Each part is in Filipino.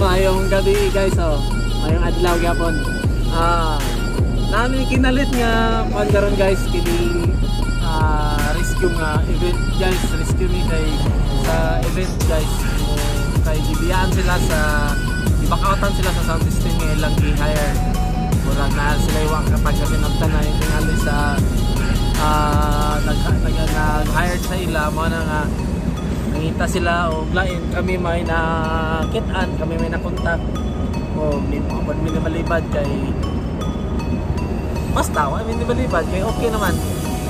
Mayong gabi guys, oh. Mayong adlaw gyapon. Namin kinalit nga pagkaron guys kini rescue nga event guys, rescue ni kay sa event guys. Kay gibiyaan sila sa ibakautan sila sa sound system nga ilang gi-hire. Murag na sila iwang kapag kasi nagtanay tingali sa nag-hired sa ila mo na nga nangita sila o lain kami may nakitaan, kami may nakontak o minimalibad kay basta minimalibad kay okay naman,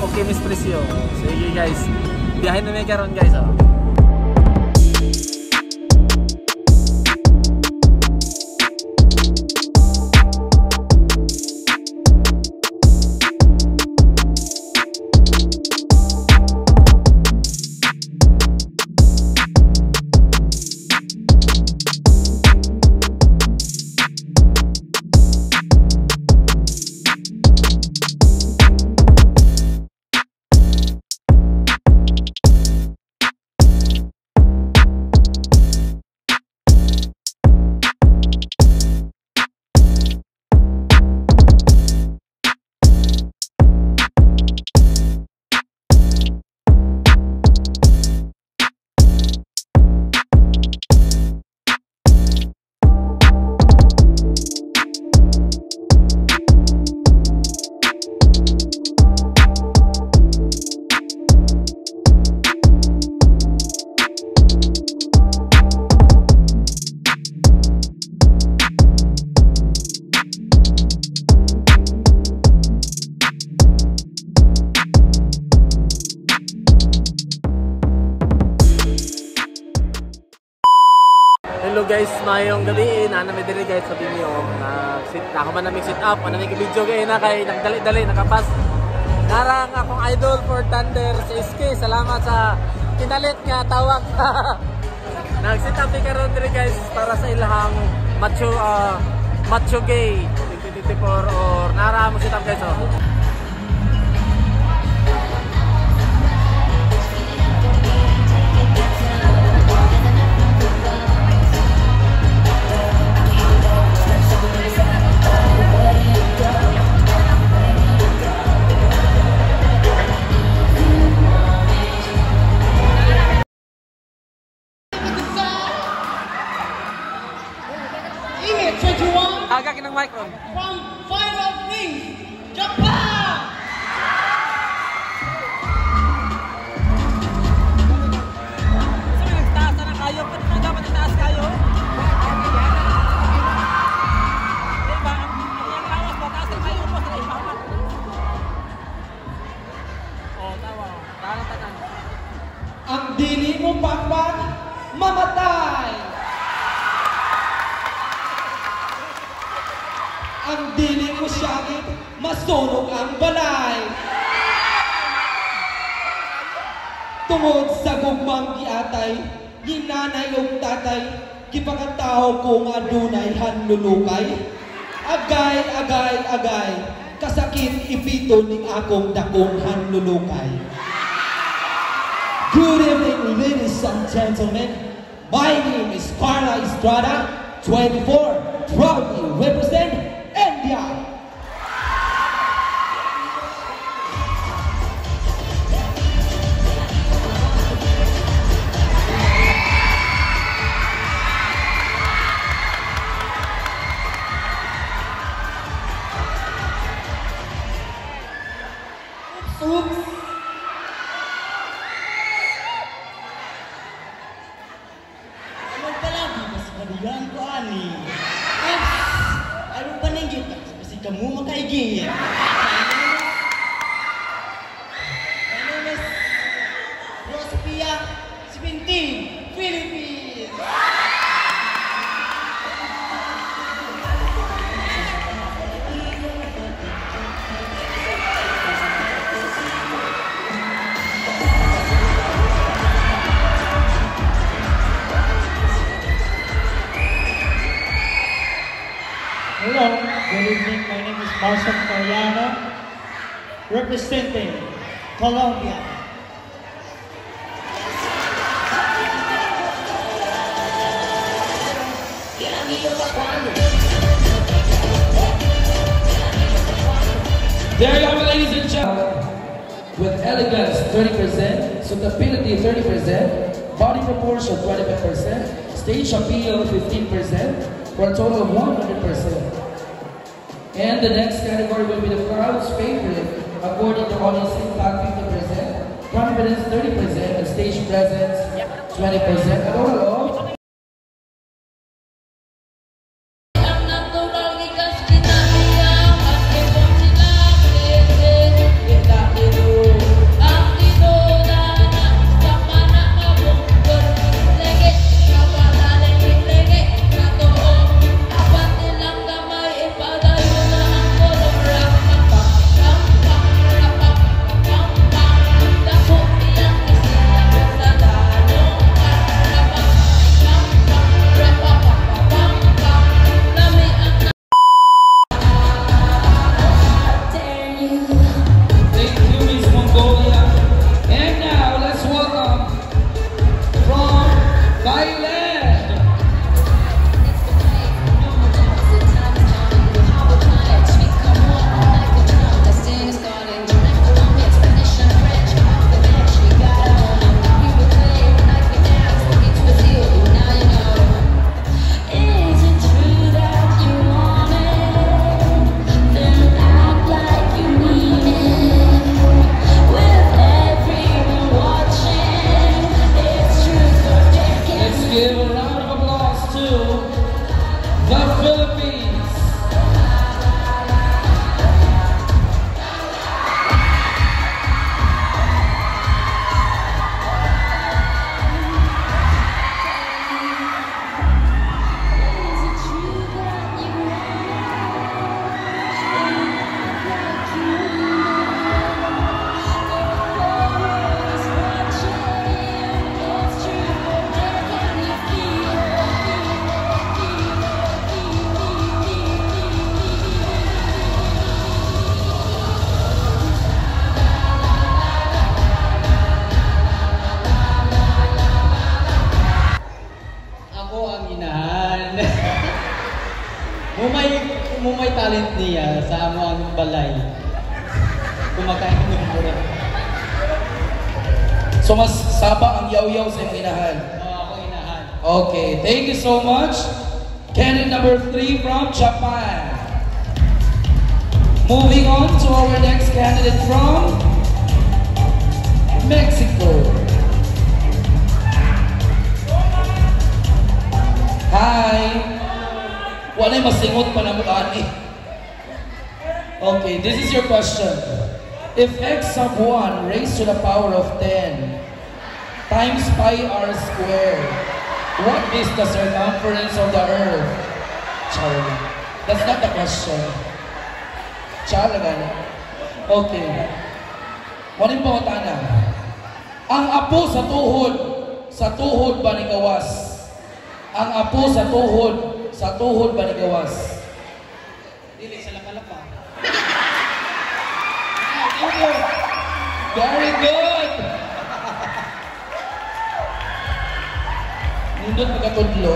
okay Miss Presyo. Sige guys, biyahe na may karon guys oh. Hello guys, mayong gabi na namin dili guys sa video. Ako man namin sit up, namin video kay na kay nagdali-dali nakapas. Narang akong idol for Thunder sa SK. Salamat sa kinalit nga tawag. Nag-sit up karon dili guys para sa ilahang macho gay 2024 or nara mo sit up guys oh. Agak ng microphone. From Fire of Wings, Japan! Sabi nagtaas na kayo, pati na dapat nagtaas kayo? Diba, ang lawas ba, taas na kayo po sa ipapat. Oh, tawa. Tanan. Ang dili mo pakpak, mamatay! Ang dili mo siyagit, masunog ang balay. Tungod sa gugmang giatay, ginanay o tatay, gipakatao kong adunay hanlulukay. Agay, kasakit ipito ning akong dakong hanlulukay. Good evening ladies and gentlemen, my name is Carla Estrada, 24, proudly represent India. Oops. Ano pala, di ba sa kabilang ko ani? Ano pa nanggit? Kasi kamu makaigit. My name is Rosapia, 17, Philippines. Hello, good evening. My name is Marcel Cariano, representing Colombia. There you have it, ladies and gentlemen. With elegance, 30%, suitability, 30%, body proportion, 25%, stage appeal, 15%, for a total of 100%. And the next category will be the crowd's favorite, according to audience impact, 50%, confidence, 30%, and stage presence, 20%. A total of Mumay talent niya sa among balay. Kumakain ng mura. so mas saba ang yaw-yaw sa iyong inahan. Ako inahan. Okay, thank you so much. Candidate number 3 from Japan. Moving on to our next candidate from Mexico. Hi. Walay masingot pa na mo, ani. Okay, this is your question. If x sub 1 raised to the power of 10 times pi r squared, what is the circumference of the earth? Charlie. That's not the question. Charlie. Okay. Maning pangutana. Ang apo sa tuhod ba ni gawas? Ang apo sa tuhod ba ni gawas? Dili sa lapalapa. Very good! Nindot magkatudlo.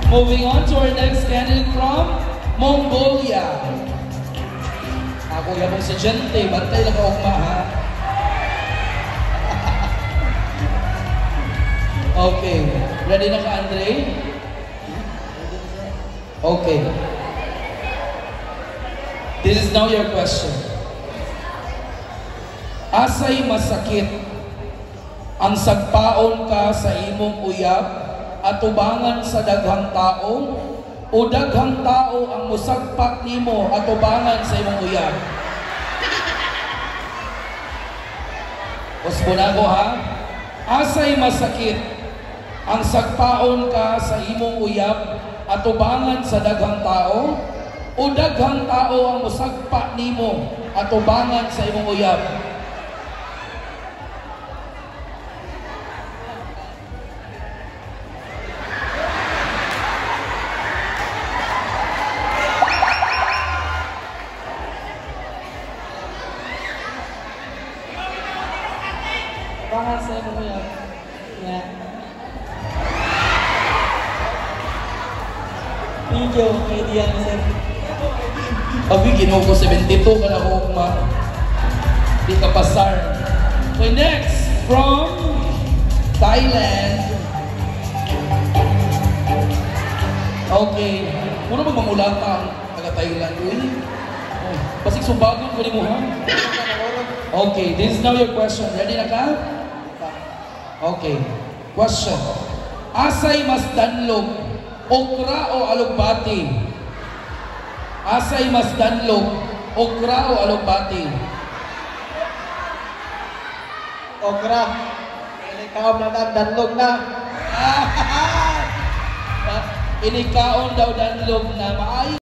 Moving on to our next candidate from Mongolia. Ako yung estudyante, bantay lang kaugma ha. Okay, ready na ka Andre? Okay. This is now your question. Asay masakit ang sagpaon ka sa imong uyab at tubangan sa daghang tao o daghang tao ang musagpak nimo at tubangan sa imong uyab? Usbona ko ha. Asay masakit ang sagpaon ka sa imong uyab at tubangan sa daghang tao o daghang tao ang musagpa nimo at tubangan sa imong uyab? Tubangan sa imong uyab. Yeah. Video, media, sir. Abi, ginuho ko 72 ka na ako ma. Di ka pasar. Okay, next, from Thailand. Okay. Muna ba mamulata ang taga-Thailand? Uy. Oh, pasig subagon ko ni mo, ha? Okay, this is now your question. Ready na ka? Okay. Question. Asay mas danlog, okra o alugbati? Asay mas danlog, okra o alugbati? Okra. Ikaw na danlog na. Inikaon daw danlog na maayo.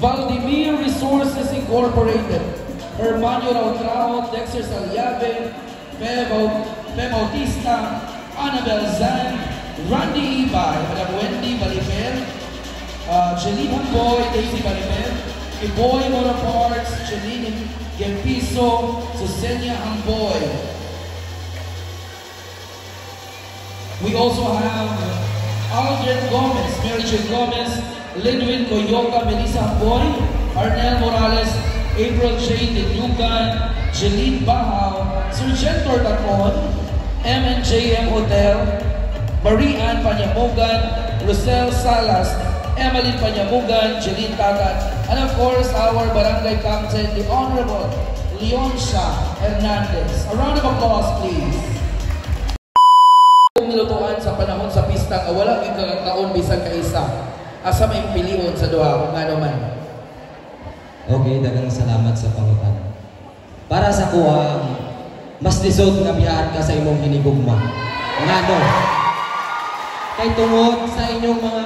Valdemir Resources Incorporated, Hermanio Rautrao, Dexter Salyave, Fe Bautista, Annabel Zan, Randy Ibay, Madam Wendy Balifer, Jeline Hamboy, Daisy Balifer, Iboy Motor Parts, Jeline Gempiso, Susenia Hamboy. We also have Aldrin Gomez, Mary Jane Gomez, Linwin Coyoca, Melissa Hamboy, Arnel Morales, April J. Dinugan, Jeline Bahaw, Surgentor Tacon, M&JM Hotel, Marie Ann Panyamugan, Rosel Salas, Emmeline Panyamugan, Jeline Tagat, and of course our barangay captain, the Honorable Leoncia Hernandez. A round of applause, please. Kung nilutuan sa panahon sa pista, wala yung kakakaon bisan kaisa. Asa may pilion sa duha, kung ano man. Okay, dagang salamat sa pangutan. Para sa kuha, mas lisod nga biyahan ka sa imong hinigugma. Ngano? Kay tungod sa inyong mga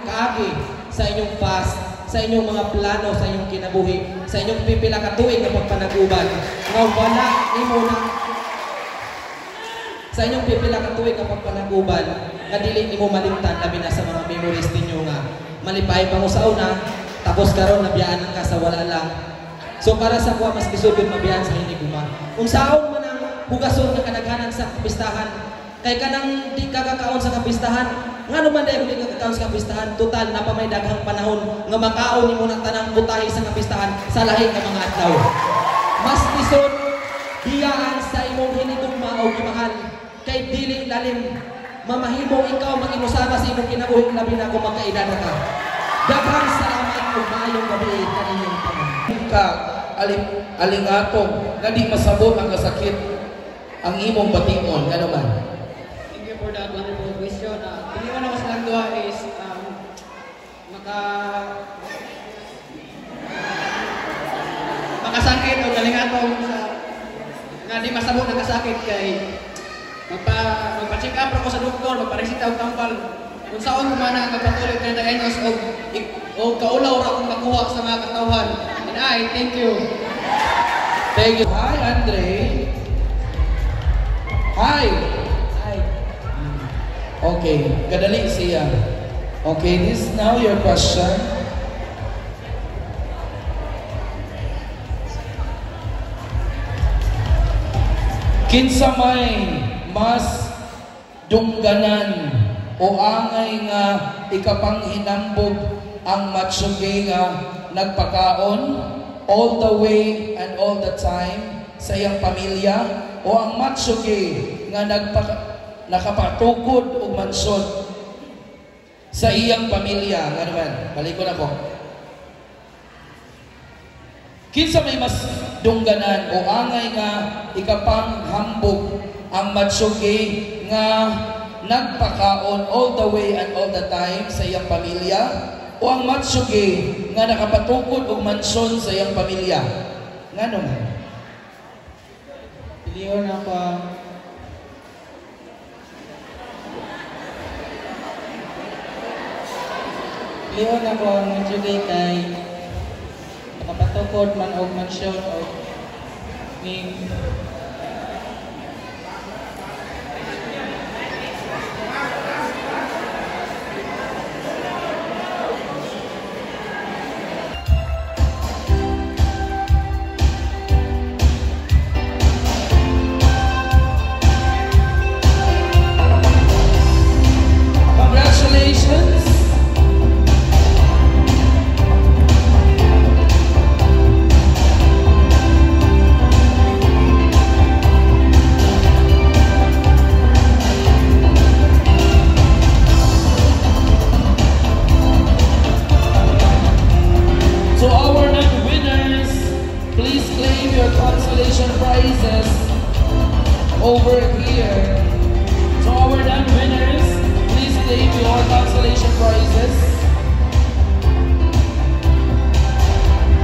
kaagi, sa inyong fast, sa inyong mga plano, sa inyong kinabuhi, sa inyong pipila ka tuig na pagpanaguban, nga wala imo na sa inyong pipila ka tuig na pagpanaguban, nga dili nimo malimtan labi na sa mga memories ninyo nga malipay pa mo sa una, tapos karon nabiyaan ka sa wala lang. So para sa kuha mas lisod yun mabiyaan sa hinigugma. Kung saon man ang hugason nga kadaghanan sa kapistahan, kay kanang di kakakaon sa kapistahan, nga naman dahil di kakakaon sa kapistahan, total na pa may daghang panahon nga makaon ni mo na tanang butahe sa kapistahan sa lahi ng mga adlaw. Mas lisod biyaan sa imong hinigugma o gimahal, kay dili lalim mamahimo ikaw mag-inusama sa imong kinabuhi labi na kung magkaedad na ka. Daghang salamat ug maayong gabi kaninyong tanan. Ka alingatong nga di masabot ang kasakit ang imong batingon, nga naman. Thank you for that wonderful question. Piliwan ako sa lang duha is makasakit o galingatong sa nga di masabot ang kasakit kay magpa-check up ako sa doktor, magparesita og tampal. Kung saan kumana ang magpatuloy 30 anyos o kaulaw ra akong makuha sa mga katawhan. And I thank you. Thank you. Hi, Andre. Hi. Hi. Okay, kadali siya. Okay, this is now your question. Kinsa may mas dungganan o angay nga ikapanghinambog ang matsuge nga nagpakaon all the way and all the time sa iyang pamilya, o ang matsuge nga nakapatukod o mansyon sa iyang pamilya. Nga naman, balik ko na po. Kinsa may mas dungganan o angay nga ikapanghambog ang matsuge nga nagpakaon all the way and all the time sa iyang pamilya, o ang matsuge nga nakapatukod og mansyon sa iyang pamilya. Ngano man? Piliwan ako ang matsuge kay nakapatukod man og mansyon o ning over here. So our non-winners, please claim your consolation prizes.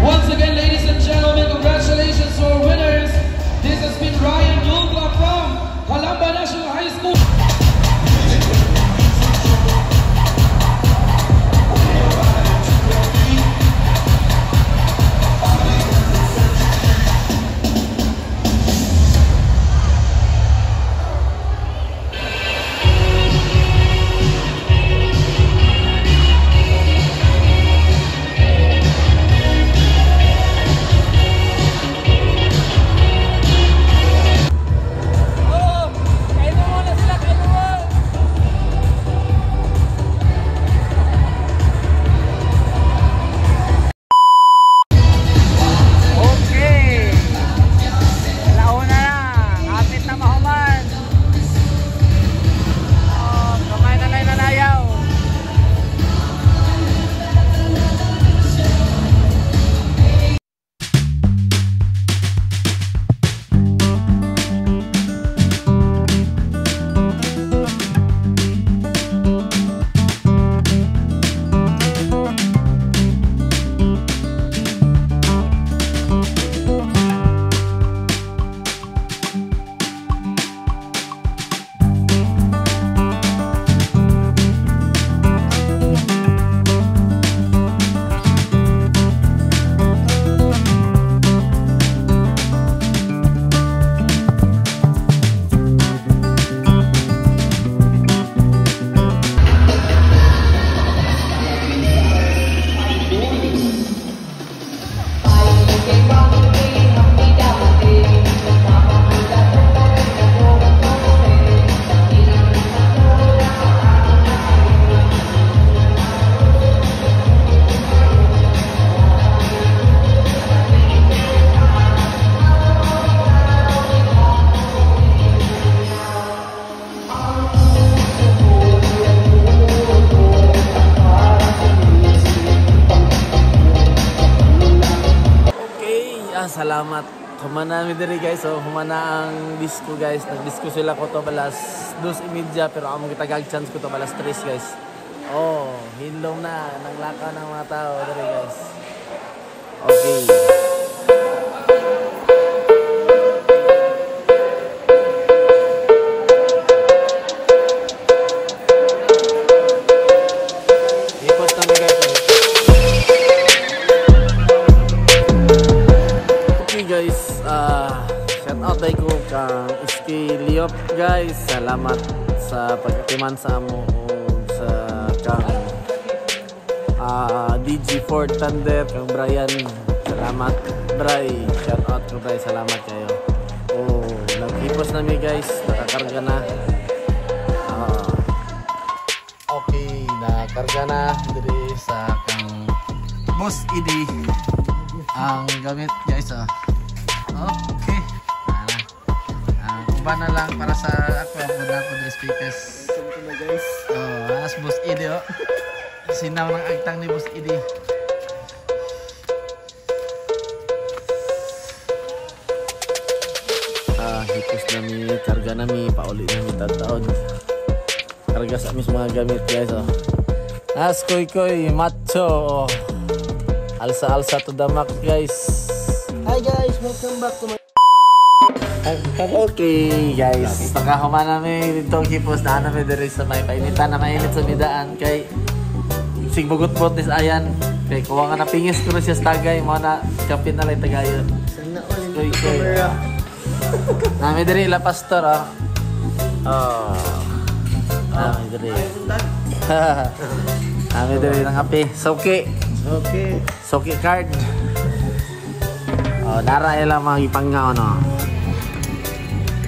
Once again, ladies and gentlemen, congratulations to our winners. This has been Ryan Dugla from Calamba National High School. humana mi diri guys. So humana ang disco guys. Nag-disco sila ko to balas 2:30 pero amo gitagag chance ko to balas 3 guys. Oh, hinlom na nang laka ng mga tao diri guys. Okay. Guys, salamat sa pagkatiman sa amo sa kang DG4 Thunder kang Brian. Salamat Bray. Shout out ko Bray. Salamat kayo. Oh, naghipos na mi guys. Nakakarga na. Okay, nakarga na diri sa kang Boss Idi ang gamit guys. Okay. Ba na lang para sa ako muna ko the speakers. Guys. As Boss Idi sinaw ng agtang ni Boss Idi. Hipos na mi, karga na mi, pauli na mi tataon. Karga sa mis mga gamit guys. As koy macho. Alsa to the max guys. Hi guys, welcome back to my okay guys, nakahuman namin itong hipos na namin diri sa may painitan na mainit sa midaan kay sig bugot-bugot nis ayan kay kuha nga napingis ko siya sa tagay mo na kapit na lang tagayon. Sana all in camera. Namin diri la pastor namin diri namin diri ng api Soki card dara lang mga ipanggaw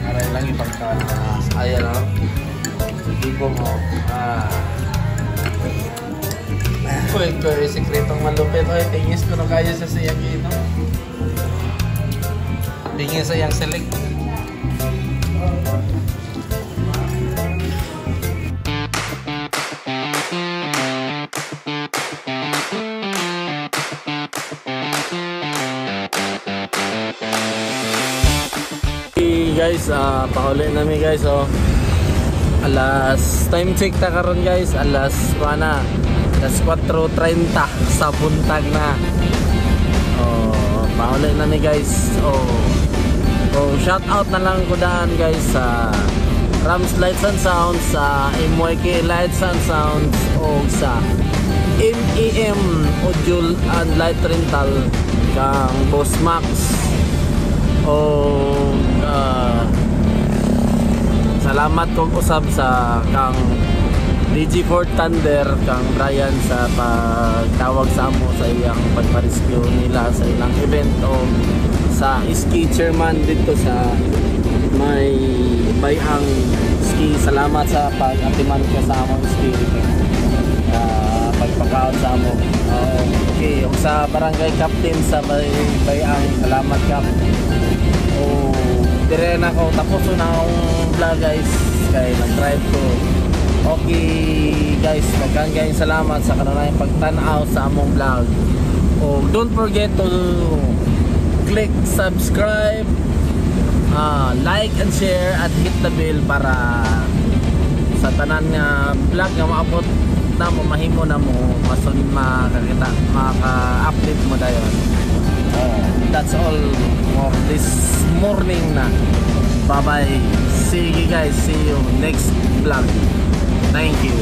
Aray lang ipagkaan ayan tipo mo sekretong malupit tingis ko na kaya sa siyang ino tingin sa iyang select guys, pauli namin guys alas time check ta karon guys alas 4:30 sa buntag na pauli namin guys shout out na lang ko daan guys sa Rams Lights and Sounds, sa MYK Lights and Sounds o sa MEM Audio and Light Rental kang Boss Max salamat kong usab sa kang DG4 Thunder kang Brian sa pagtawag sa amo sa iyang pagpa-rescue nila sa ilang event o sa ski chairman dito sa may bayang ski. Salamat sa pag-atiman ko sa among ski pagpakaon sa amo. Okay, sa barangay captain sa bayang salamat kap. Dire na ako tapos na akong vlog guys kay nag-drive ko. Okay guys, magkang salamat sa kanunayang pagtanaw sa among vlog. Don't forget to click subscribe, like and share at hit the bell para sa tanan nga vlog nga maabot na mo mahimo na mo masun makakita maka-update mo dayon. That's all of this morning na. Bye bye. See you guys. See you next vlog. Thank you.